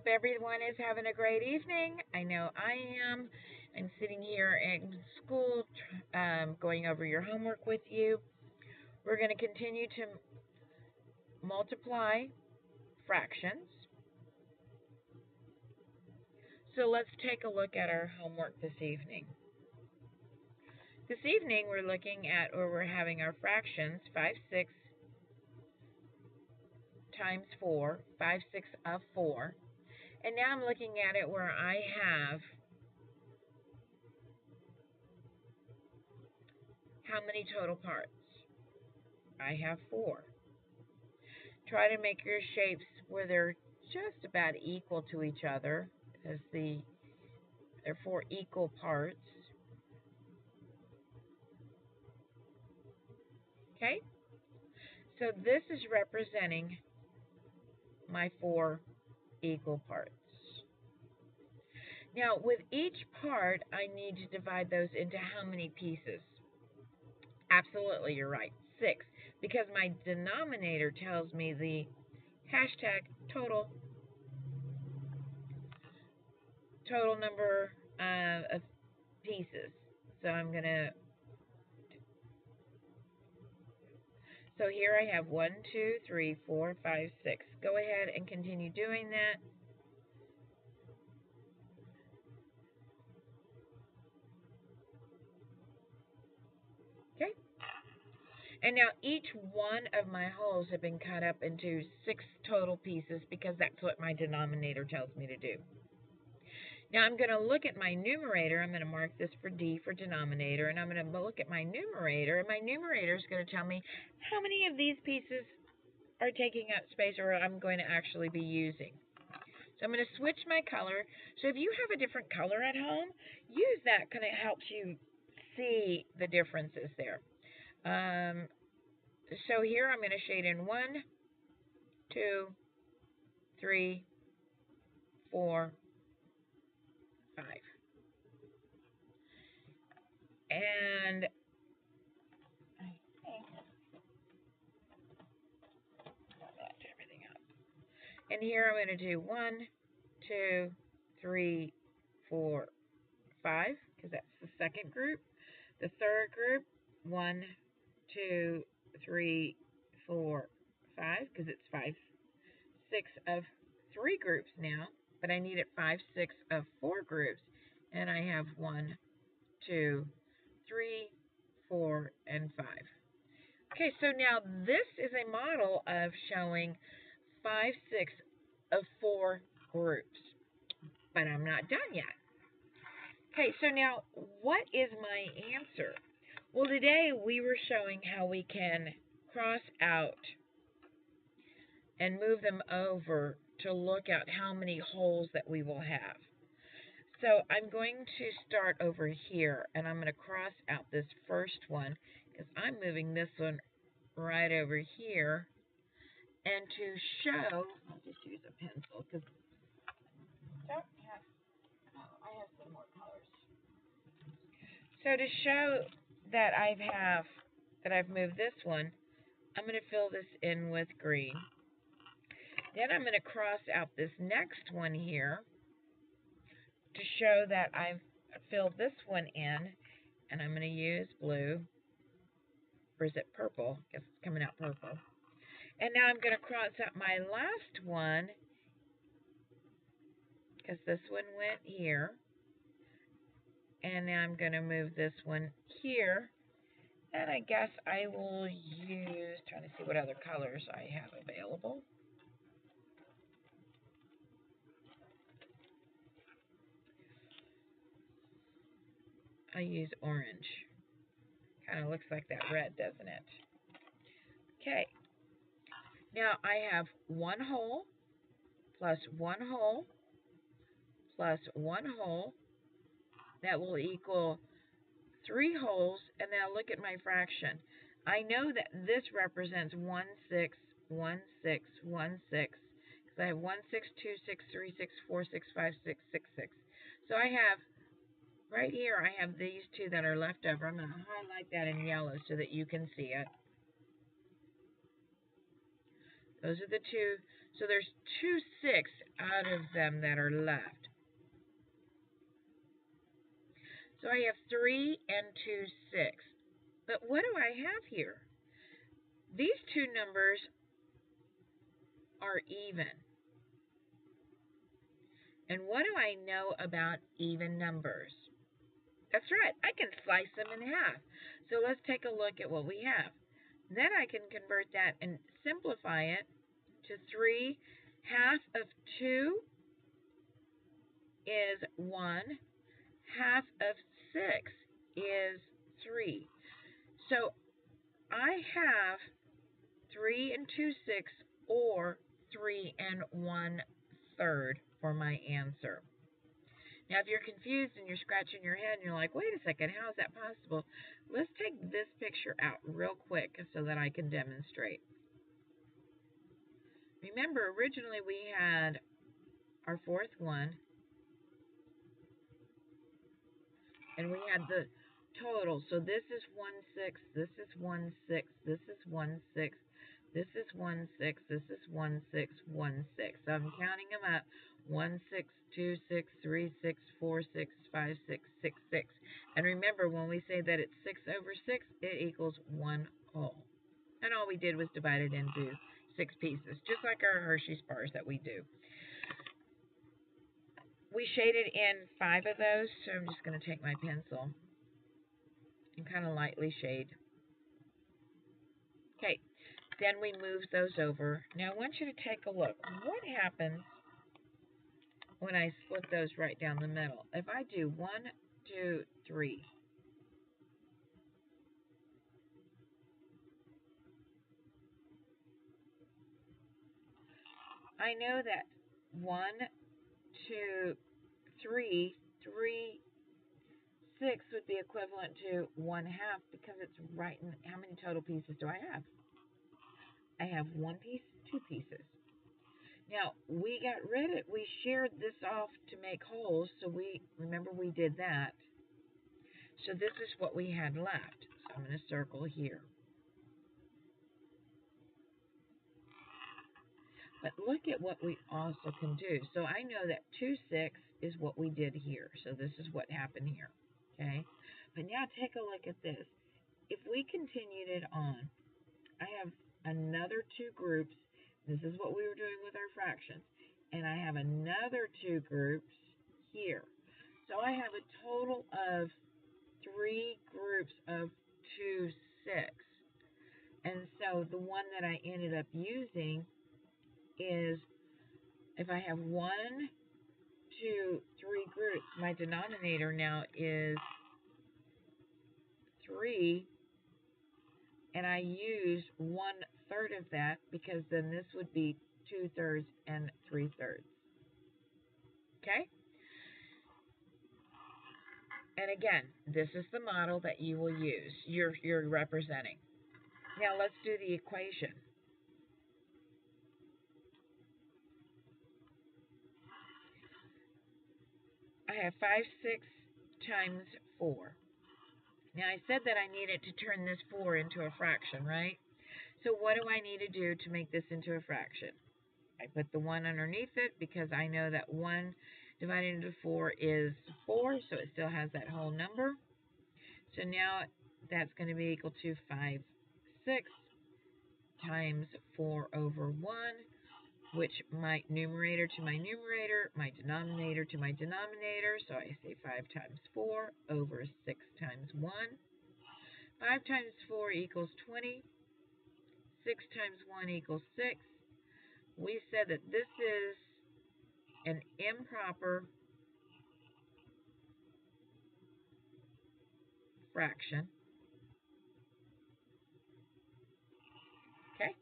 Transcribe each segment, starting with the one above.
everyone is having a great evening. I know I am. I'm sitting here in school going over your homework with you. We're going to continue to multiply fractions. So let's take a look at our homework this evening. This evening we're looking at, or we're having our fractions, 5/6 times 4, 5/6 of 4. And now I'm looking at it where I have how many total parts? I have 4. Try to make your shapes where they're just about equal to each other, as they're 4 equal parts. Okay? So this is representing my 4 equal parts. Now, with each part, I need to divide those into how many pieces? Absolutely, you're right, 6, because my denominator tells me the hashtag total number of pieces. So so here I have 1, 2, 3, 4, 5, 6. Go ahead and continue doing that. Okay. And now each one of my wholes have been cut up into 6 total pieces because that's what my denominator tells me to do. Now I'm going to look at my numerator. I'm going to mark this for D for denominator, and I'm going to look at my numerator, and my numerator is going to tell me how many of these pieces are taking up space or I'm going to actually be using. So I'm going to switch my color. So if you have a different color at home, use that because it helps you see the differences there. So here I'm going to shade in 1, 2, 3, 4, 5. And I think I've left everything up. And here I'm going to do 1, 2, 3, 4, 5, because that's the second group. The third group, 1, 2, 3, 4, 5, because it's 5/6 of 3 groups now, but I need it 5/6 of 4 groups, and I have 1, 2, 3, 4, and 5. Okay, so now this is a model of showing 5/6 of 4 groups, but I'm not done yet. Okay, so now what is my answer? Well, today we were showing how we can cross out and move them over to look at how many holes that we will have. So I'm going to start over here, and I'm going to cross out this first one because I'm moving this one right over here. And to show, I'll just use a pencil because I have some more colors. So to show that I've moved this one, I'm going to fill this in with green. Then I'm going to cross out this next one here to show that I've filled this one in, and I'm going to use blue, or is it purple? I guess it's coming out purple. And now I'm going to cross out my last one, because this one went here, and now I'm going to move this one here, and I guess I will use, trying to see what other colors I have available. I use orange. Kind of looks like that red, doesn't it? Okay. Now I have 1 hole plus 1 hole plus 1 hole. That will equal 3 holes. And now look at my fraction. I know that this represents 1/6, 1/6, 1/6. Because I have 1/6, 2/6, 3/6, 4/6, 5/6, 6/6. So I have right here, I have these 2 that are left over. I'm going to highlight that in yellow so that you can see it. Those are the two. So there's 2 6 out of them that are left. So I have 3 and 2 6. But what do I have here? These two numbers are even. And what do I know about even numbers? That's right, I can slice them in half. So let's take a look at what we have. Then I can convert that and simplify it to 3. Half of 2 is 1. Half of 6 is 3. So I have 3 and 2 6 or 3 and 1/3 for my answer. Now, if you're confused and you're scratching your head and you're like, wait a second, how is that possible? Let's take this picture out real quick so that I can demonstrate. Remember, originally we had our fourth one, and we had the total. So this is 1 6, this is 1 6, this is 1 6, this is 1 6, this is 1 6, 1 6. So I'm counting them up. 1 6, 2 6, 3 6, 4 6, 5 6, 6 6. And remember, when we say that it's 6 over 6, it equals 1 whole. And all we did was divide it into 6 pieces, just like our Hershey's bars that we do. We shaded in 5 of those, so I'm just going to take my pencil and kind of lightly shade. Okay, then we move those over. Now I want you to take a look. What happens when I split those right down the middle? If I do 1, 2, 3. I know that 1, 2, 3, 3, 6 would be equivalent to 1/2 because it's right in. How many total pieces do I have? I have 1 piece, 2 pieces. Now, we shared this off to make wholes, so remember we did that. So this is what we had left. So I'm going to circle here. But look at what we also can do. So I know that 2 6 is what we did here. So this is what happened here. Okay? But now take a look at this. If we continued it on, I have another 2 groups. This is what we were doing with our fractions. And I have another 2 groups here. So I have a total of 3 groups of 2 6. And so the one that I ended up using is, if I have 1, 2, 3 groups, my denominator now is 3, and I used 1/3 of that because then this would be 2/3 and 3/3. Okay? And again, this is the model that you will use. You're representing. Now let's do the equation. I have 5 6 times 4. Now I said that I needed to turn this 4 into a fraction, right? So what do I need to do to make this into a fraction? I put the 1 underneath it because I know that 1 divided into 4 is 4, so it still has that whole number. So now that's going to be equal to 5 6 times 4 over 1, which my numerator to my numerator, my denominator to my denominator. So I say 5 times 4 over 6 times 1. 5 times 4 equals 20. 6 times 1 equals 6. We said that this is an improper fraction. Okay?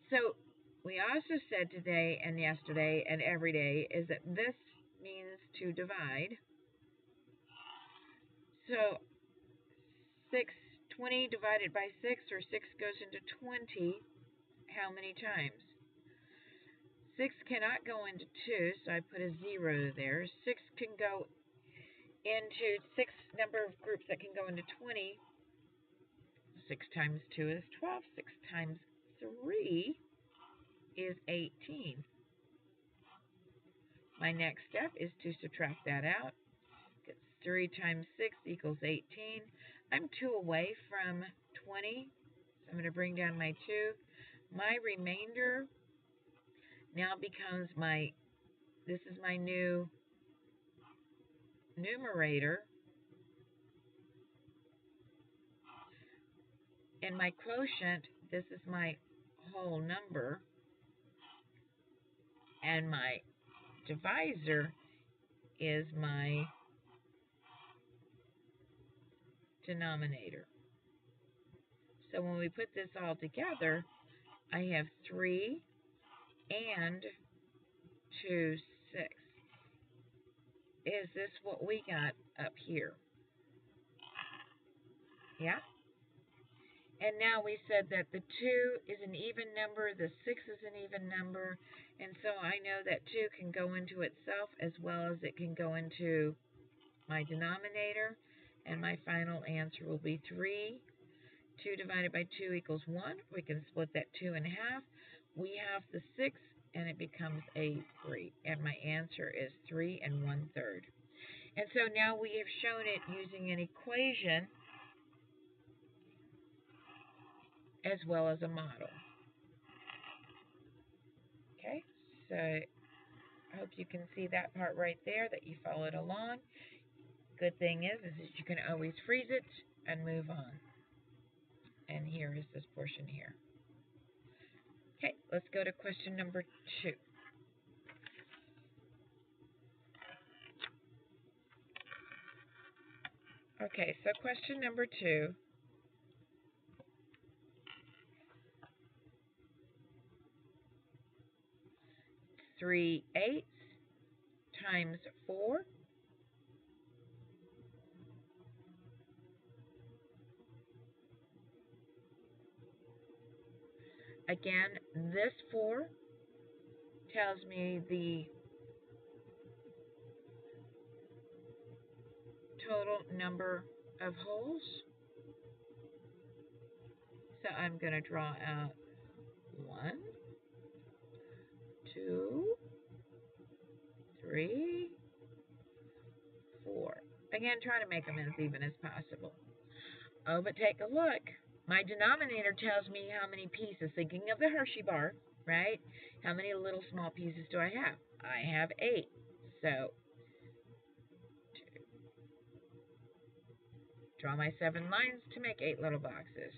So we also said today and yesterday and every day is that this means to divide. So 20 divided by 6, or 6 goes into 20, how many times? 6 cannot go into 2, so I put a 0 there. 6 can go into 6 number of groups that can go into 20. 6 times 2 is 12. 6 times 3 is 18. My next step is to subtract that out. 3 times 6 equals 18. I'm 2 away from 20, so I'm going to bring down my 2. My remainder now becomes this is my new numerator, and my quotient, this is my whole number, and my divisor is my denominator. So when we put this all together, I have 3 and 2, 6. Is this what we got up here? Yeah? And now we said that the 2 is an even number, the 6 is an even number, and so I know that 2 can go into itself as well as it can go into my denominator, and my final answer will be 3. 2 divided by 2 equals 1. We can split that 2 in half. We have the 6, and it becomes a 3, and my answer is 3 1/3. And so now we have shown it using an equation as well as a model. Okay, so I hope you can see that part right there, that you followed along. Good thing is you can always freeze it and move on. And here is this portion here. Okay, let's go to question number 2. Okay, so question number 2. 3/8 times 4. Again, this 4 tells me the total number of holes. So I'm going to draw out 1, 2, 3, 4. Again, try to make them as even as possible. Oh, but take a look. My denominator tells me how many pieces. Thinking of the Hershey bar, right? How many little small pieces do I have? I have 8. So, draw my 7 lines to make 8 little boxes.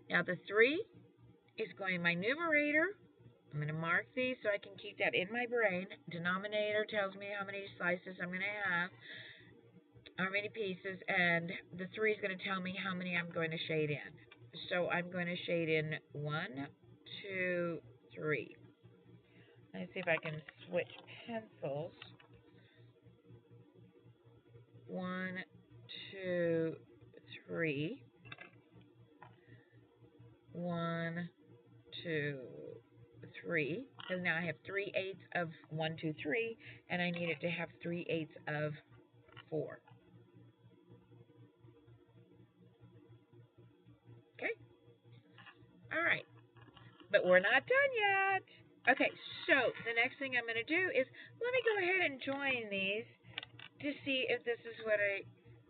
Now the 3 is going in my numerator. I'm going to mark these so I can keep that in my brain. Denominator tells me how many slices I'm going to have, how many pieces, and the 3 is going to tell me how many I'm going to shade in. So I'm going to shade in 1, 2, 3. Let's see if I can switch pencils. 1, 2, 3. 1, 2, 3. Because now I have 3/8 of 1, 2, 3, and I need it to have 3/8 of 4. Okay? All right. But we're not done yet. Okay, so the next thing I'm going to do is let me go ahead and join these to see if this is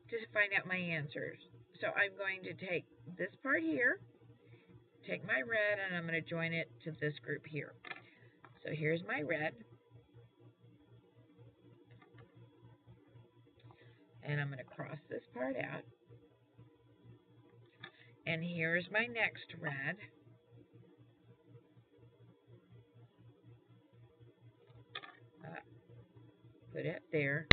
to find out my answers. So I'm going to take this part here, take my red, and I'm going to join it to this group here. So here's my red. And I'm going to cross this part out. And here's my next red. Put it there.